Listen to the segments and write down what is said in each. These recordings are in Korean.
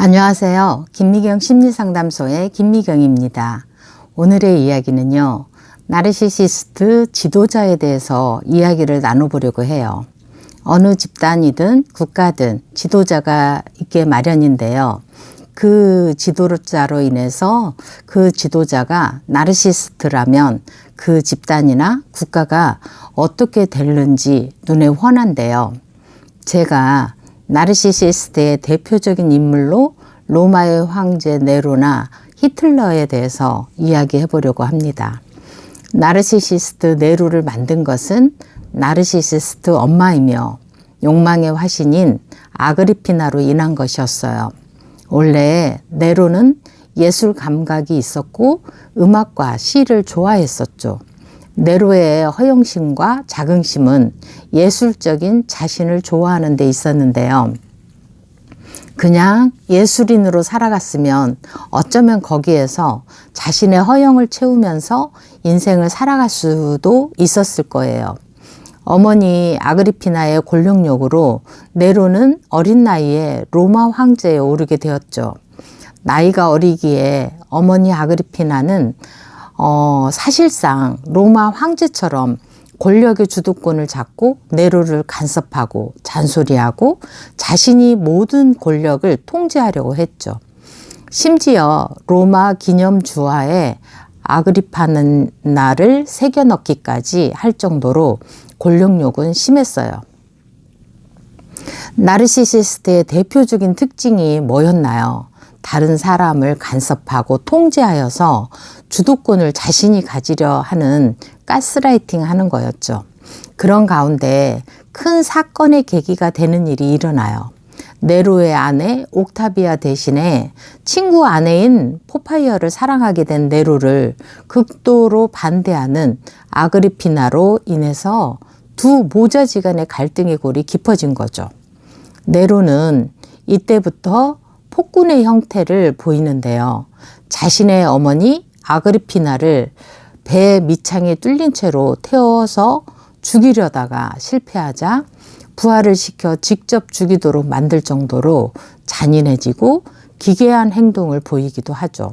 안녕하세요. 김미경 심리상담소의 김미경입니다. 오늘의 이야기는요, 나르시시스트 지도자에 대해서 이야기를 나눠보려고 해요. 어느 집단이든 국가든 지도자가 있게 마련인데요. 그 지도자로 인해서 그 지도자가 나르시시스트라면 그 집단이나 국가가 어떻게 될는지 눈에 훤한데요. 제가 나르시시스트의 대표적인 인물로 로마의 황제 네로나 히틀러에 대해서 이야기해 보려고 합니다. 나르시시스트 네로를 만든 것은 나르시시스트 엄마이며 욕망의 화신인 아그리피나로 인한 것이었어요. 원래 네로는 예술 감각이 있었고 음악과 시를 좋아했었죠. 네로의 허영심과 자긍심은 예술적인 자신을 좋아하는 데 있었는데요. 그냥 예술인으로 살아갔으면 어쩌면 거기에서 자신의 허영을 채우면서 인생을 살아갈 수도 있었을 거예요. 어머니 아그리피나의 권력욕으로 네로는 어린 나이에 로마 황제에 오르게 되었죠. 나이가 어리기에 어머니 아그리피나는 사실상 로마 황제처럼 권력의 주도권을 잡고 네로를 간섭하고 잔소리하고 자신이 모든 권력을 통제하려고 했죠. 심지어 로마 기념주화에 아그리파나를 새겨 넣기까지 할 정도로 권력욕은 심했어요. 나르시시스트의 대표적인 특징이 뭐였나요? 다른 사람을 간섭하고 통제하여서 주도권을 자신이 가지려 하는 가스라이팅 하는 거였죠. 그런 가운데 큰 사건의 계기가 되는 일이 일어나요. 네로의 아내 옥타비아 대신에 친구 아내인 포파이어를 사랑하게 된 네로를 극도로 반대하는 아그리피나로 인해서 두 모자지간의 갈등의 골이 깊어진 거죠. 네로는 이때부터 폭군의 형태를 보이는데요. 자신의 어머니 아그리피나를 배 밑창에 뚫린 채로 태워서 죽이려다가 실패하자 부활을 시켜 직접 죽이도록 만들 정도로 잔인해지고 기괴한 행동을 보이기도 하죠.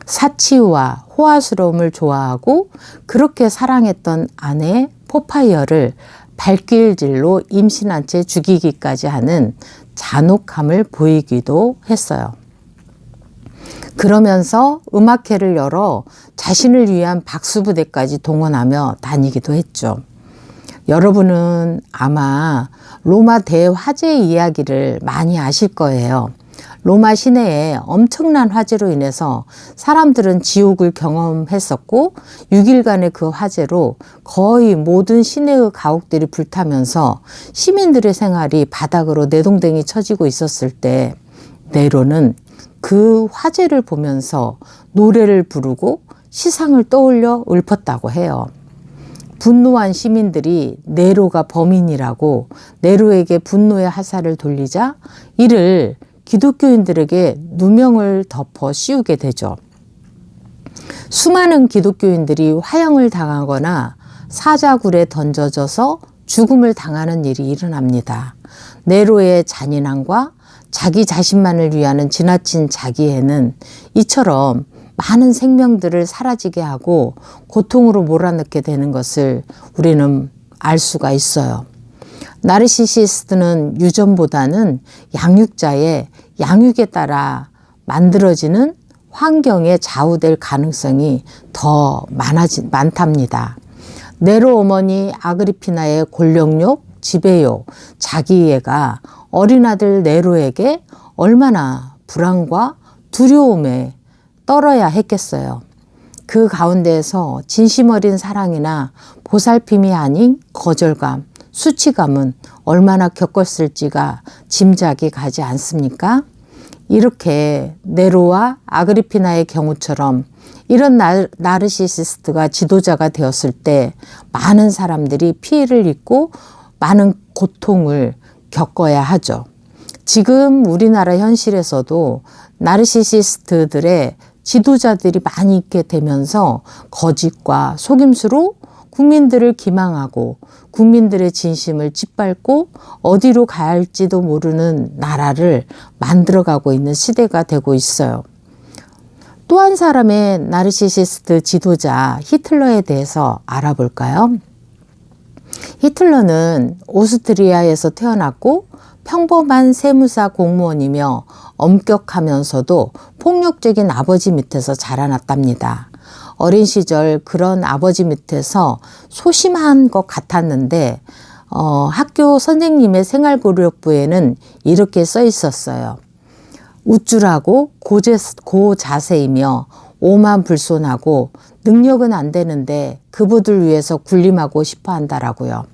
사치와 호화스러움을 좋아하고 그렇게 사랑했던 아내 포파이어를 발길질로 임신한 채 죽이기까지 하는 잔혹함을 보이기도 했어요. 그러면서 음악회를 열어 자신을 위한 박수부대까지 동원하며 다니기도 했죠. 여러분은 아마 로마 대화재의 이야기를 많이 아실 거예요. 로마 시내에 엄청난 화재로 인해서 사람들은 지옥을 경험했었고 6일간의 그 화재로 거의 모든 시내의 가옥들이 불타면서 시민들의 생활이 바닥으로 내동댕이 쳐지고 있었을 때 네로는 그 화재를 보면서 노래를 부르고 시상을 떠올려 읊었다고 해요. 분노한 시민들이 네로가 범인이라고 네로에게 분노의 화살을 돌리자 이를 기독교인들에게 누명을 덮어 씌우게 되죠. 수많은 기독교인들이 화형을 당하거나 사자굴에 던져져서 죽음을 당하는 일이 일어납니다. 네로의 잔인함과 자기 자신만을 위하는 지나친 자기애는 이처럼 많은 생명들을 사라지게 하고 고통으로 몰아넣게 되는 것을 우리는 알 수가 있어요. 나르시시스트는 유전보다는 양육자의 양육에 따라 만들어지는 환경에 좌우될 가능성이 더 많답니다. 네로 어머니 아그리피나의 권력욕, 지배욕, 자기애가 어린 아들 네로에게 얼마나 불안과 두려움에 떨어야 했겠어요. 그 가운데에서 진심 어린 사랑이나 보살핌이 아닌 거절감, 수치감은 얼마나 겪었을지가 짐작이 가지 않습니까? 이렇게 네로와 아그리피나의 경우처럼 이런 나르시시스트가 지도자가 되었을 때 많은 사람들이 피해를 입고 많은 고통을 겪어야 하죠. 지금 우리나라 현실에서도 나르시시스트들의 지도자들이 많이 있게 되면서 거짓과 속임수로 국민들을 기망하고 국민들의 진심을 짓밟고 어디로 가야 할지도 모르는 나라를 만들어가고 있는 시대가 되고 있어요. 또 한 사람의 나르시시스트 지도자 히틀러에 대해서 알아볼까요? 히틀러는 오스트리아에서 태어났고 평범한 세무사 공무원이며 엄격하면서도 폭력적인 아버지 밑에서 자라났답니다. 어린 시절 그런 아버지 밑에서 소심한 것 같았는데 학교 선생님의 생활고력부에는 이렇게 써 있었어요. 우쭐하고 고자세이며 오만불손하고 능력은 안 되는데 그부들 위해서 군림하고 싶어 한다라고요.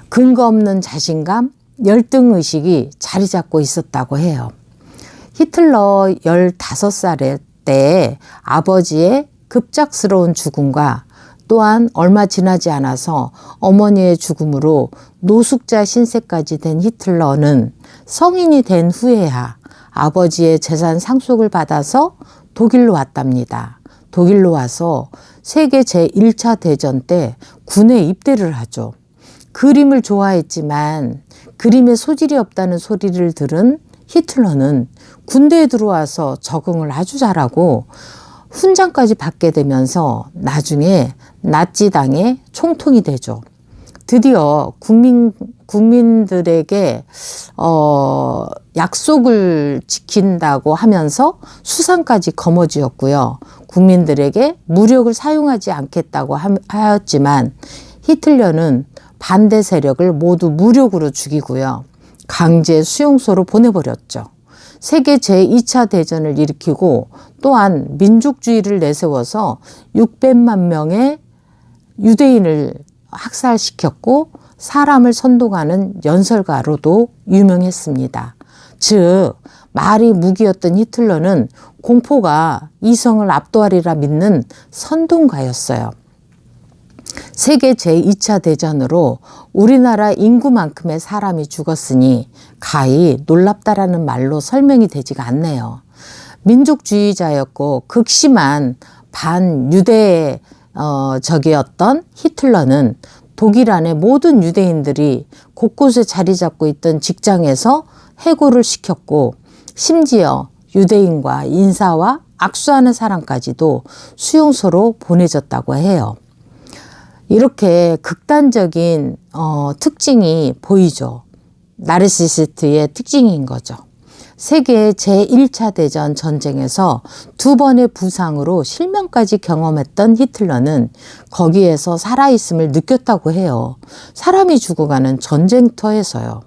근거 없는 자신감, 열등의식이 자리 잡고 있었다고 해요. 히틀러 15살 때 아버지의 급작스러운 죽음과 또한 얼마 지나지 않아서 어머니의 죽음으로 노숙자 신세까지 된 히틀러는 성인이 된 후에야 아버지의 재산 상속을 받아서 독일로 왔답니다. 독일로 와서 세계 제1차 대전 때 군에 입대를 하죠. 그림을 좋아했지만 그림에 소질이 없다는 소리를 들은 히틀러는 군대에 들어와서 적응을 아주 잘하고 훈장까지 받게 되면서 나중에 나치당의 총통이 되죠. 드디어 국민들에게 약속을 지킨다고 하면서 수상까지 거머쥐었고요. 국민들에게 무력을 사용하지 않겠다고 하였지만 히틀러는 반대 세력을 모두 무력으로 죽이고요. 강제 수용소로 보내버렸죠. 세계 제2차 대전을 일으키고 또한 민족주의를 내세워서 600만 명의 유대인을 학살시켰고 사람을 선동하는 연설가로도 유명했습니다. 즉 말이 무기였던 히틀러는 공포가 이성을 압도하리라 믿는 선동가였어요. 세계 제2차 대전으로 우리나라 인구만큼의 사람이 죽었으니 가히 놀랍다라는 말로 설명이 되지가 않네요. 민족주의자였고 극심한 반유대 적이었던 히틀러는 독일 안의 모든 유대인들이 곳곳에 자리 잡고 있던 직장에서 해고를 시켰고 심지어 유대인과 인사와 악수하는 사람까지도 수용소로 보내졌다고 해요. 이렇게 극단적인 특징이 보이죠. 나르시시스트의 특징인 거죠. 세계 제1차 대전 전쟁에서 2번의 부상으로 실명까지 경험했던 히틀러는 거기에서 살아있음을 느꼈다고 해요. 사람이 죽어가는 전쟁터에서요.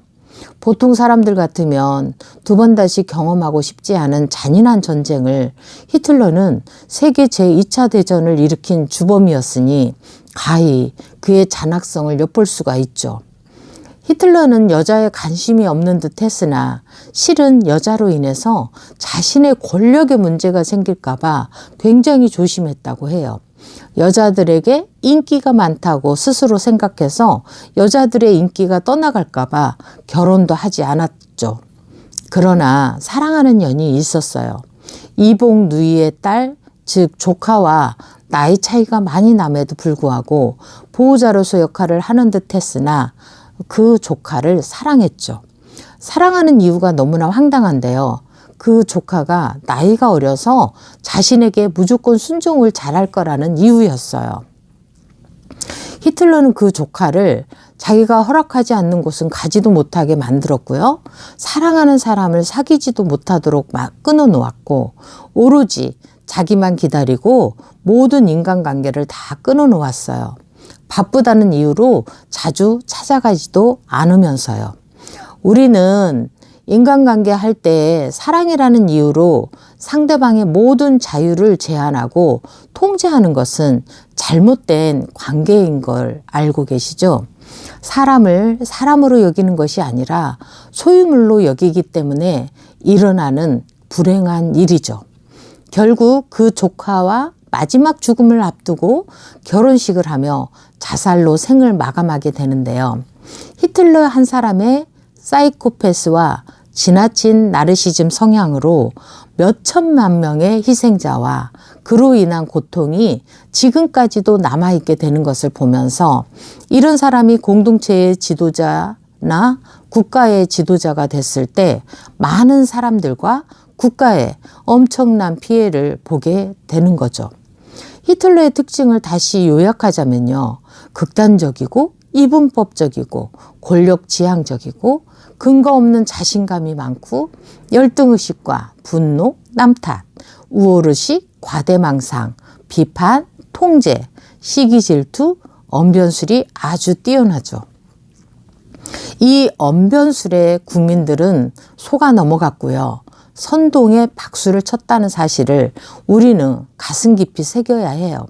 보통 사람들 같으면 2번 다시 경험하고 싶지 않은 잔인한 전쟁을 히틀러는 세계 제2차 대전을 일으킨 주범이었으니 가히 그의 잔악성을 엿볼 수가 있죠. 히틀러는 여자에 관심이 없는 듯 했으나 실은 여자로 인해서 자신의 권력에 문제가 생길까 봐 굉장히 조심했다고 해요. 여자들에게 인기가 많다고 스스로 생각해서 여자들의 인기가 떠나갈까 봐 결혼도 하지 않았죠. 그러나 사랑하는 연이 있었어요. 이복 누이의 딸, 즉 조카와 나이 차이가 많이 남에도 불구하고 보호자로서 역할을 하는 듯 했으나 그 조카를 사랑했죠. 사랑하는 이유가 너무나 황당한데요. 그 조카가 나이가 어려서 자신에게 무조건 순종을 잘할 거라는 이유였어요. 히틀러는 그 조카를 자기가 허락하지 않는 곳은 가지도 못하게 만들었고요. 사랑하는 사람을 사귀지도 못하도록 막 끊어놓았고 오로지 자기만 기다리고 모든 인간관계를 다 끊어놓았어요. 바쁘다는 이유로 자주 찾아가지도 않으면서요. 우리는 인간관계 할 때 사랑이라는 이유로 상대방의 모든 자유를 제한하고 통제하는 것은 잘못된 관계인 걸 알고 계시죠? 사람을 사람으로 여기는 것이 아니라 소유물로 여기기 때문에 일어나는 불행한 일이죠. 결국 그 조카와 마지막 죽음을 앞두고 결혼식을 하며 자살로 생을 마감하게 되는데요. 히틀러 한 사람의 사이코패스와 지나친 나르시즘 성향으로 몇 천만 명의 희생자와 그로 인한 고통이 지금까지도 남아있게 되는 것을 보면서 이런 사람이 공동체의 지도자나 국가의 지도자가 됐을 때 많은 사람들과 국가에 엄청난 피해를 보게 되는 거죠. 히틀러의 특징을 다시 요약하자면요. 극단적이고 이분법적이고 권력지향적이고 근거 없는 자신감이 많고 열등의식과 분노, 남 탓, 우월의식, 과대망상, 비판, 통제, 시기질투, 언변술이 아주 뛰어나죠. 이 언변술에 국민들은 속아 넘어갔고요. 선동에 박수를 쳤다는 사실을 우리는 가슴 깊이 새겨야 해요.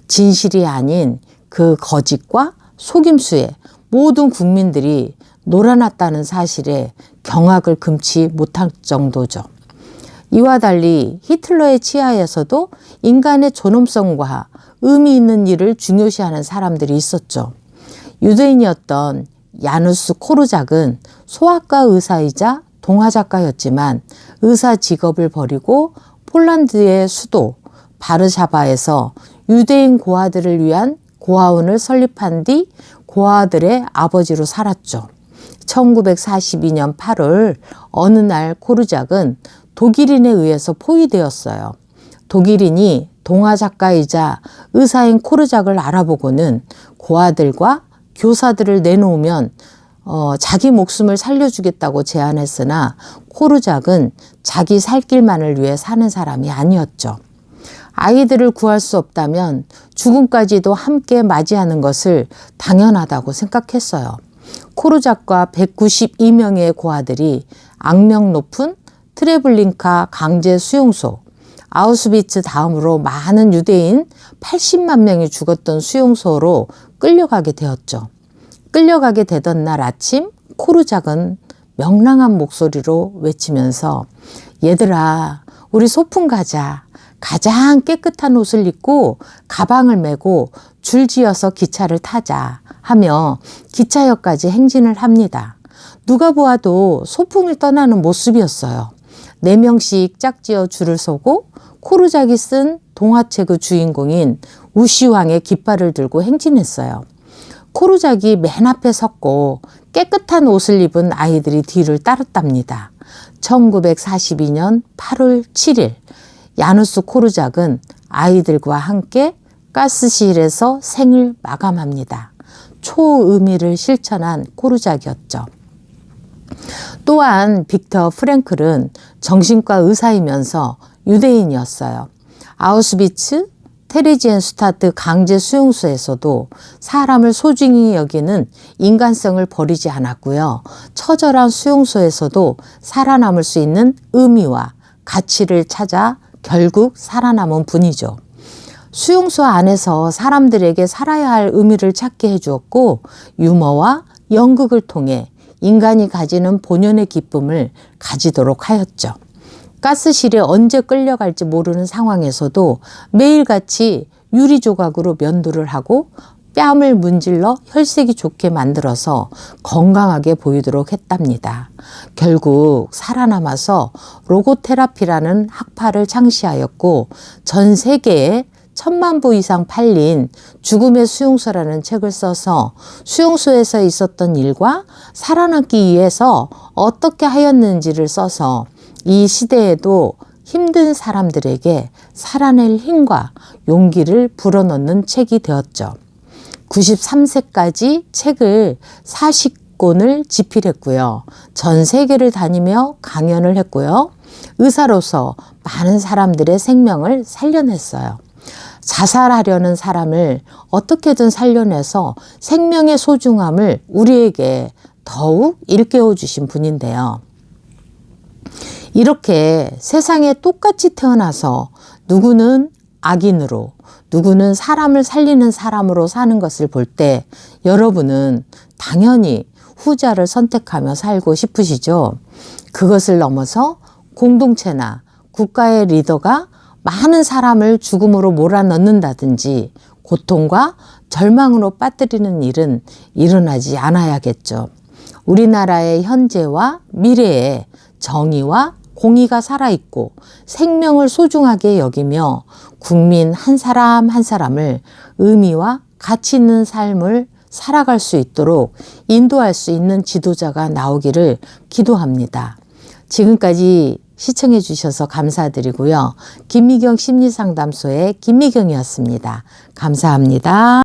진실이 아닌 그 거짓과 속임수에 모든 국민들이 놀아났다는 사실에 경악을 금치 못할 정도죠. 이와 달리 히틀러의 치하에서도 인간의 존엄성과 의미 있는 일을 중요시하는 사람들이 있었죠. 유대인이었던 야누스 코르작은 소아과 의사이자 동화작가였지만 의사 직업을 버리고 폴란드의 수도 바르샤바에서 유대인 고아들을 위한 고아원을 설립한 뒤 고아들의 아버지로 살았죠. 1942년 8월 어느 날 코르작은 독일인에 의해서 포위되었어요. 독일인이 동화작가이자 의사인 코르작을 알아보고는 고아들과 교사들을 내놓으면 자기 목숨을 살려주겠다고 제안했으나 코르작은 자기 살 길만을 위해 사는 사람이 아니었죠. 아이들을 구할 수 없다면 죽음까지도 함께 맞이하는 것을 당연하다고 생각했어요. 코르작과 192명의 고아들이 악명 높은 트레블링카 강제 수용소, 아우슈비츠 다음으로 많은 유대인 80만 명이 죽었던 수용소로 끌려가게 되었죠. 끌려가게 되던 날 아침 코르작은 명랑한 목소리로 외치면서 얘들아 우리 소풍 가자. 가장 깨끗한 옷을 입고 가방을 메고 줄지어서 기차를 타자 하며 기차역까지 행진을 합니다. 누가 보아도 소풍을 떠나는 모습이었어요. 4명씩 짝지어 줄을 서고 코르작이 쓴 동화책의 주인공인 우시왕의 깃발을 들고 행진했어요. 코르작이 맨 앞에 섰고 깨끗한 옷을 입은 아이들이 뒤를 따랐답니다. 1942년 8월 7일 야누스 코르작은 아이들과 함께 가스실에서 생을 마감합니다. 초의미를 실천한 코르작이었죠. 또한 빅터 프랭클은 정신과 의사이면서 유대인이었어요. 아우슈비츠, 테레지엔슈타트 강제 수용소에서도 사람을 소중히 여기는 인간성을 버리지 않았고요. 처절한 수용소에서도 살아남을 수 있는 의미와 가치를 찾아 결국 살아남은 분이죠. 수용소 안에서 사람들에게 살아야 할 의미를 찾게 해주었고 유머와 연극을 통해 인간이 가지는 본연의 기쁨을 가지도록 하였죠. 가스실에 언제 끌려갈지 모르는 상황에서도 매일같이 유리 조각으로 면도를 하고 뺨을 문질러 혈색이 좋게 만들어서 건강하게 보이도록 했답니다. 결국 살아남아서 로고테라피라는 학파를 창시하였고 전 세계에 1000만 부 이상 팔린 죽음의 수용소라는 책을 써서 수용소에서 있었던 일과 살아남기 위해서 어떻게 하였는지를 써서 이 시대에도 힘든 사람들에게 살아낼 힘과 용기를 불어넣는 책이 되었죠. 93세까지 책을 40권을 집필했고요. 전 세계를 다니며 강연을 했고요. 의사로서 많은 사람들의 생명을 살려냈어요. 자살하려는 사람을 어떻게든 살려내서 생명의 소중함을 우리에게 더욱 일깨워 주신 분인데요. 이렇게 세상에 똑같이 태어나서 누구는 악인으로 누구는 사람을 살리는 사람으로 사는 것을 볼 때 여러분은 당연히 후자를 선택하며 살고 싶으시죠. 그것을 넘어서 공동체나 국가의 리더가 많은 사람을 죽음으로 몰아넣는다든지 고통과 절망으로 빠뜨리는 일은 일어나지 않아야겠죠. 우리나라의 현재와 미래에 정의와 공의가 살아있고 생명을 소중하게 여기며 국민 한 사람 한 사람을 의미와 가치 있는 삶을 살아갈 수 있도록 인도할 수 있는 지도자가 나오기를 기도합니다. 지금까지 시청해 주셔서 감사드리고요. 김미경 심리상담소의 김미경이었습니다. 감사합니다.